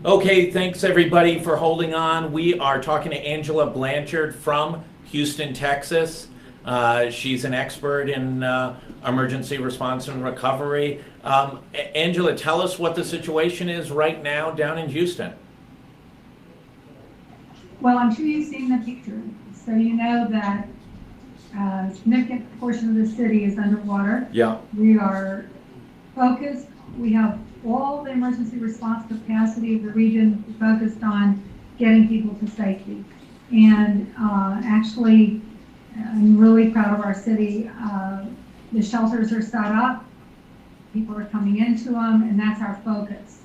Okay, thanks everybody for holding on. We are talking to Angela Blanchard from Houston, Texas. She's an expert in emergency response and recovery. Angela, tell us what the situation is right now down in Houston. Well, I'm sure you've seen the picture, so you know that a significant portion of the city is underwater. Yeah. We are focused. We have all the emergency response capacity of the region focused on getting people to safety. And actually, I'm really proud of our city. The shelters are set up. People are coming into them, and that's our focus.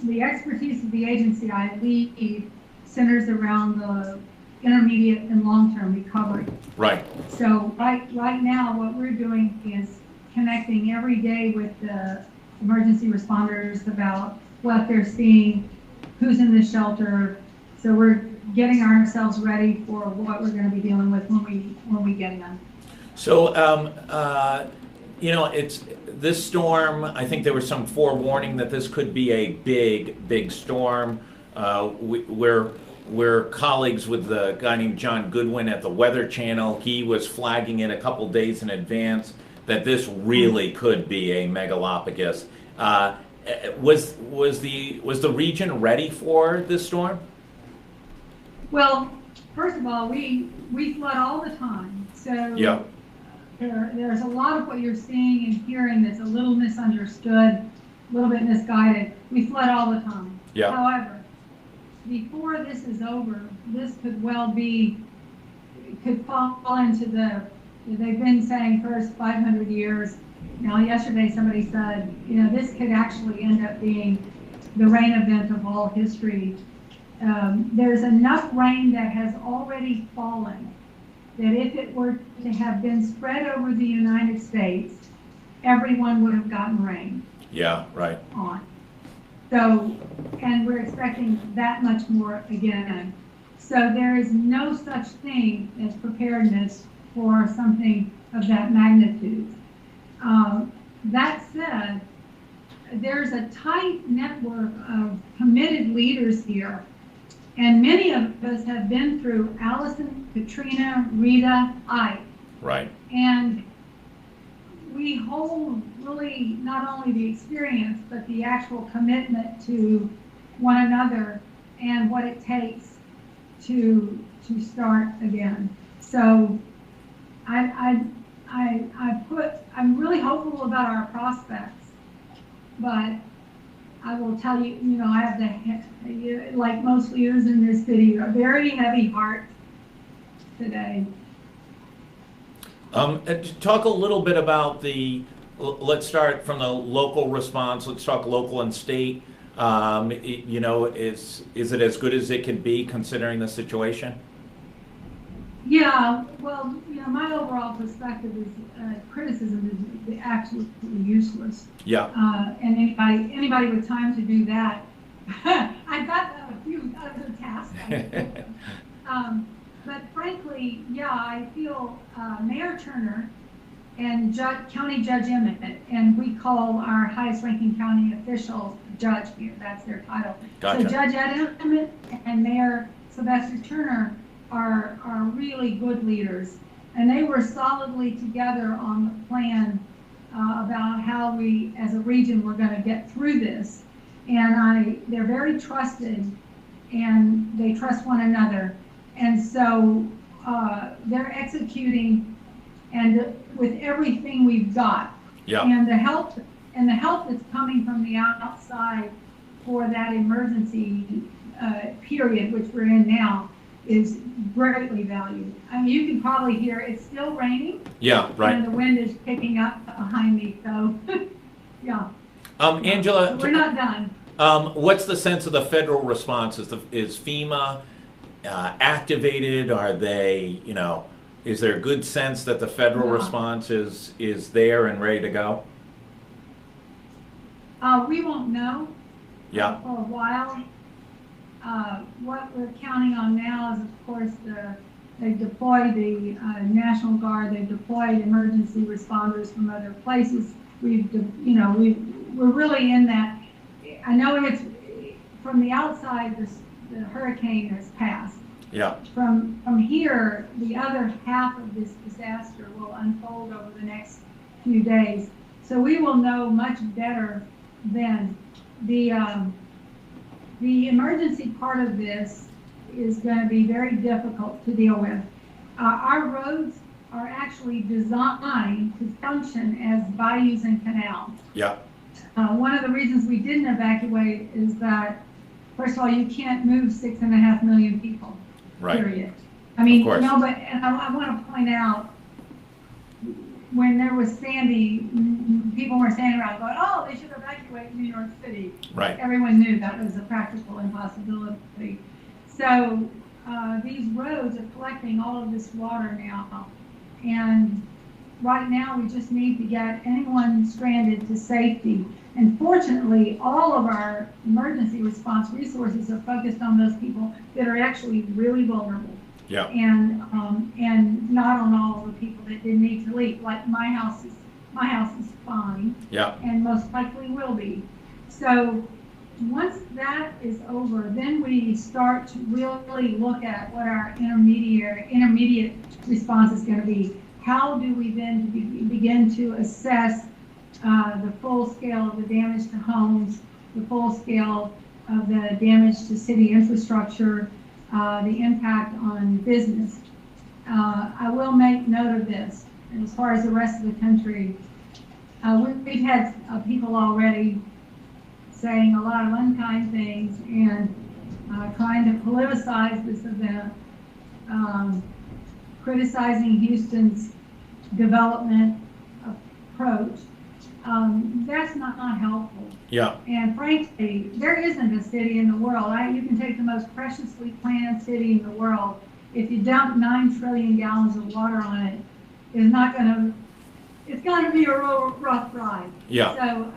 The expertise of the agency I lead centers around the intermediate and long-term recovery. Right. So right now, what we're doing is connecting every day with the emergency responders about what they're seeing, who's in the shelter. So we're getting ourselves ready for what we're going to be dealing with when we get in. So, it's this storm. I think there was some forewarning that this could be a big storm. We're colleagues with the guy named John Goodwin at the Weather Channel. He was flagging it a couple days in advance that this really could be a megalopagus. Was the region ready for this storm? Well, first of all, we flood all the time. So yeah. There's a lot of what you're seeing and hearing that's a little misunderstood, a little bit misguided. We flood all the time. Yeah. However, before this is over, this could well be, could fall into they've been saying first 500 years. Now, yesterday somebody said, this could actually end up being the rain event of all history. There's enough rain that has already fallen that if it were to have been spread over the United States, everyone would have gotten rain. Yeah, right. On. So, and we're expecting that much more again. So there is no such thing as preparedness for something of that magnitude. That said, there's a tight network of committed leaders here. And many of us have been through Allison, Katrina, Rita, Ike. Right. And we hold really not only the experience, but the actual commitment to one another and what it takes to start again. So I'm really hopeful about our prospects, but I will tell you, I have like most leaders in this city, a very heavy heart today. Talk a little bit about let's start from the local response. Let's talk local and state. Is it as good as it can be considering the situation? Yeah, well, my overall perspective is criticism is absolutely useless. Yeah. And anybody with time to do that, I've got a few other tasks. But frankly, yeah, I feel Mayor Turner and County Judge Emmett, and we call our highest-ranking county official judge here. That's their title. Gotcha. So Judge Emmett and Mayor Sylvester Turner are really good leaders, and they were solidly together on the plan about how we, as a region, we're going to get through this. And they're very trusted, and they trust one another, and so they're executing, and with everything we've got, yeah. And the help that's coming from the outside for that emergency period, which we're in now, is greatly valued. I mean, you can probably hear it's still raining. Yeah, right. And the wind is picking up behind me, so yeah. Angela, so we're not done. What's the sense of the federal response? Is FEMA activated? Are they, is there a good sense that the federal response is there and ready to go? We won't know. Yeah. For a while. What we're counting on now is, of course, they've deployed the National Guard. They've deployed emergency responders from other places. We're really in that I know it's from the outside, the hurricane has passed. Yeah. From here, the other half of this disaster will unfold over the next few days. So we will know much better then. The emergency part of this is going to be very difficult to deal with. Our roads are actually designed to function as bayous and canals. Yeah. One of the reasons we didn't evacuate is that, first of all, you can't move 6.5 million people. Right. Period. I mean, Of course. no, but and I want to point out, when there was Sandy, people were standing around going, "Oh, they should evacuate New York City." Right. Everyone knew that was a practical impossibility. So these roads are collecting all of this water now, and right now we just need to get anyone stranded to safety. And fortunately, all of our emergency response resources are focused on those people that are actually really vulnerable. Yeah. And not on all of the people that didn't need to leave. Like my house is fine. Yeah. And most likely will be. So once that is over, then we start to really look at what our intermediate response is going to be. How do we then begin to assess the full scale of the damage to homes, the full scale of the damage to city infrastructure, the impact on business. I will make note of this. And as far as the rest of the country, we've had people already saying a lot of unkind things and trying to politicize this event, criticizing Houston's development approach. That's not helpful. Yeah. And frankly, there isn't a city in the world. You can take the most preciously planned city in the world. If you dump 9 trillion gallons of water on it, it's going to be a real rough ride. Yeah. So,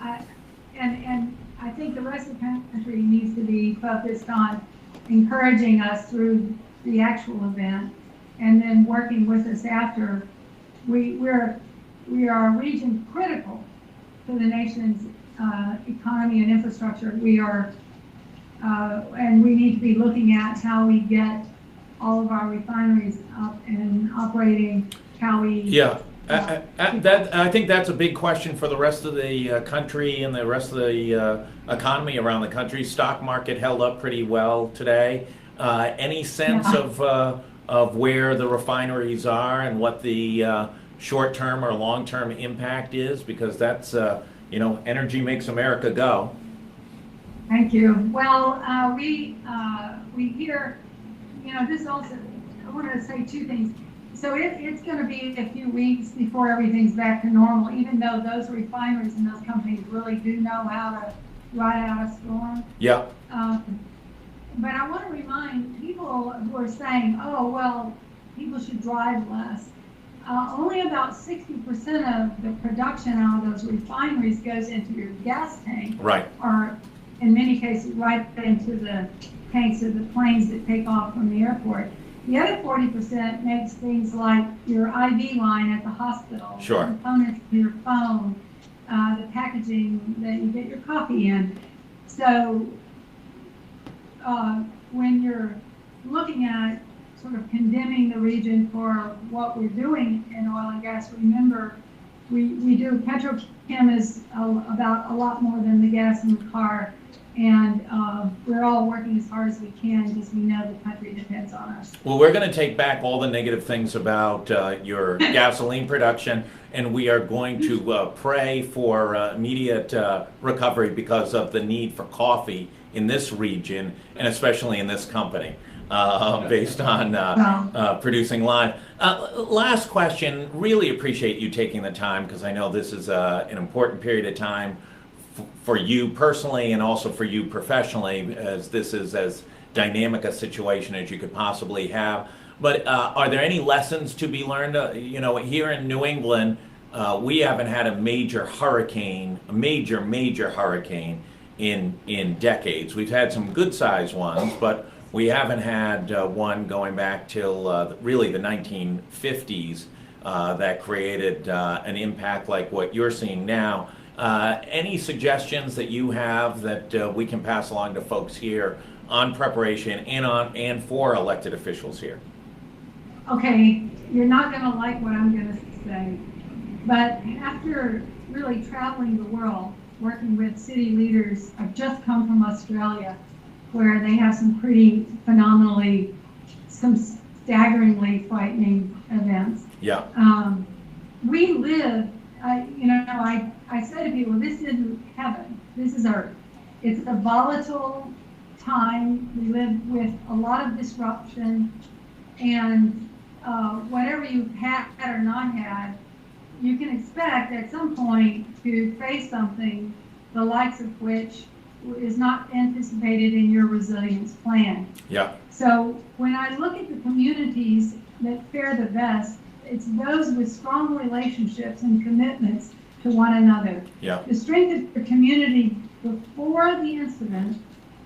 and I think the rest of the country needs to be focused on encouraging us through the actual event, and then working with us after. We are a region critical to the nation's economy and infrastructure. We are, and we need to be looking at how we get all of our refineries up and operating. How we I think that's a big question for the rest of the country and the rest of the economy around the country. Stock market held up pretty well today. Any sense of where the refineries are and what the short-term or long-term impact is? Because that's energy makes America go. Thank you. Well, we hear, this also, I want to say 2 things. So it's going to be a few weeks before everything's back to normal, even though those refineries and those companies really do know how to ride out a storm. Yeah. But I want to remind people who are saying, "Oh, well, people should drive less." Only about 60% of the production out of those refineries goes into your gas tank. Right. Or in many cases, right into the tanks of the planes that take off from the airport. The other 40% makes things like your IV line at the hospital, Sure. components to your phone, the packaging that you get your coffee in. So when you're looking at sort of condemning the region for what we're doing in oil and gas, remember we do petrochem is about a lot more than the gas in the car. And we're all working as hard as we can because we know the country depends on us. Well, we're going to take back all the negative things about your gasoline production, and we are going to pray for immediate recovery because of the need for coffee in this region, and especially in this company, based on producing live. Last question, really appreciate you taking the time because I know this is an important period of time for you personally and also for you professionally, as this is as dynamic a situation as you could possibly have. But are there any lessons to be learned? Here in New England, we haven't had a major hurricane in decades. We've had some good-sized ones, but we haven't had one going back till really the 1950s that created an impact like what you're seeing now. Any suggestions that you have that we can pass along to folks here on preparation and for elected officials here? Okay, you're not going to like what I'm going to say, but after really traveling the world, working with city leaders, I've just come from Australia, where they have some pretty some staggeringly frightening events. Yeah. We live, I say to people, this isn't heaven, this is earth. It's a volatile time. We live with a lot of disruption, and whatever you've had or not had, you can expect at some point to face something the likes of which is not anticipated in your resilience plan. Yeah. So when I look at the communities that fare the best, it's those with strong relationships and commitments to one another. Yeah. The strength of the community before the incident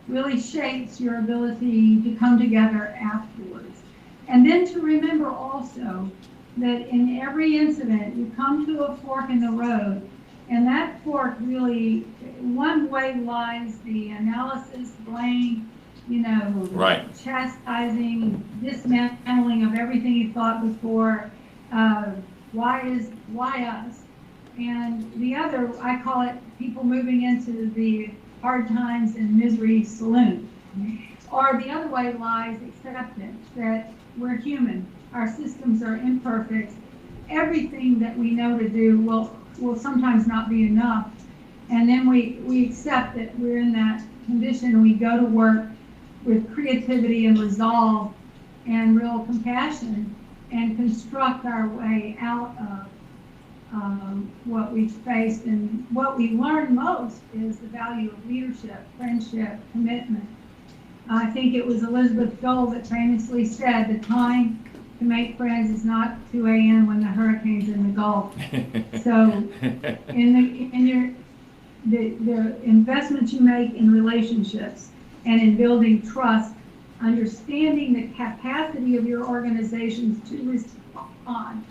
really shapes your ability to come together afterwards. And then to remember also that in every incident, you come to a fork in the road, and that fork really, one way lies the analysis, blame, right, chastising, dismantling of everything you thought before. Why us? And the other, I call it people moving into the hard times and misery saloon. Or the other way lies acceptance that we're human, our systems are imperfect, everything that we know to do will sometimes not be enough. And then we accept that we're in that condition, and we go to work with creativity and resolve and real compassion and construct our way out of what we've faced. And what we learn most is the value of leadership, friendship, commitment. I think it was Elizabeth Dole that famously said, the time to make friends is not 2 a.m. when the hurricane's in the Gulf. So the investments you make in relationships and in building trust, understanding the capacity of your organizations to respond,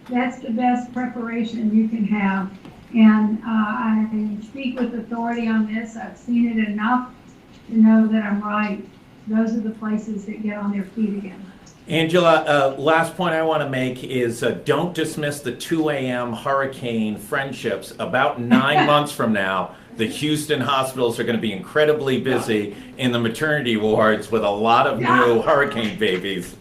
that's the best preparation you can have. And I speak with authority on this. I've seen it enough to know that I'm right. Those are the places that get on their feet again. Angela, last point I want to make is don't dismiss the 2 a.m. hurricane friendships. About 9 months from now, the Houston hospitals are going to be incredibly busy in the maternity wards with a lot of new hurricane babies.